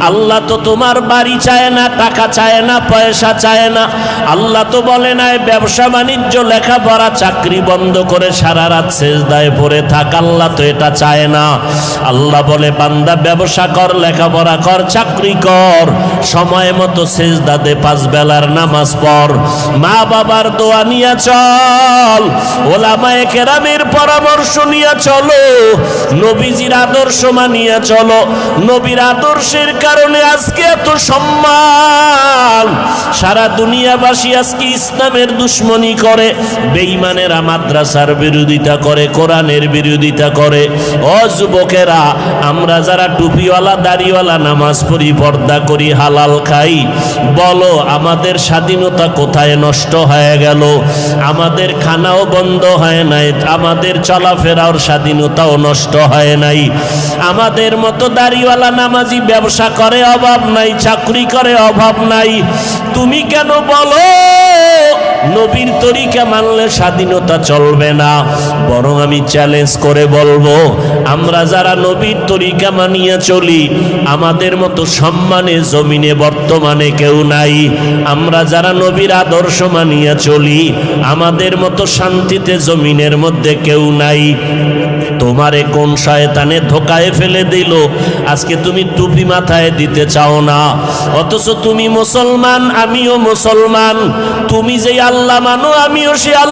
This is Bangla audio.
আল্লাহ তো তোমার বাড়ি চায় না, টাকা চায় না, পয়সা চায় না। আল্লাহ তো বলে নাই ব্যবসা বাণিজ্য লেখাপড়া চাকরি বন্ধ করে সারা রাত সেজদায় পড়ে থাক। আল্লাহ তো এটা চায় না। আল্লাহ বলে বান্দা ব্যবসা কর, লেখাপড়া কর, চাকরি কর, সময় মতো সেজদা দে, 5 বেলার নামাজ পড়, মা বাবার দোয়া নিয়ে চল, ওলামায়ে কেরামের পরামর্শ নিয়ে চলো, নবীজির আদর্শ মানিয়ে চলো। নবীর আদর্শের কারণে আজকে এত সম্মান। সারা দুনিয়াবাসী আজকে ইসলামের দুশ্মনী করে, বেঈমানেরা মাদ্রাসার বিরোধিতা করে, কোরআনের বিরোধিতা করে। ও যুবকেরা, আমরা যারা টুপিওয়ালা দাড়িওয়ালা নামাজ পড়ি, পর্দা করি, হালাল খাই, বলো আমাদের স্বাধীনতা কোথায় নষ্ট হয়ে গেল? আমাদের খানাও বন্ধ হয় নাই, আমাদের চলাফেরার স্বাধীনতাও নষ্ট হয় নাই। আমাদের মতো দাড়িওয়ালা নামাজি ব্যবসা করে, অভাব নাই, চাকরি করে, অভাব নাই। তুমি কেন বলো নবীর তরিকা মানলে স্বাধীনতা চলবে না? বরং আমি চ্যালেঞ্জ করে বলবো, আমরা যারা নবীর তরিকা মানিয়ে চলি, আমাদের মতো সম্মানে জমিনে বর্তমানে কেউ নাই। আমরা যারা নবীর আদর্শ মানিয়ে চলি, আমাদের মতো শান্তিতে জমিনের মধ্যে কেউ নাই। তোমারে কোন শয়তানে ধোকায় ফেলে দিল, আজকে তুমি টুপি মাথায় দিতে চাও না? অথচ তুমি মুসলমান, আমিও মুসলমান। তুমি যে আল্লাহ মানো, আমিও সে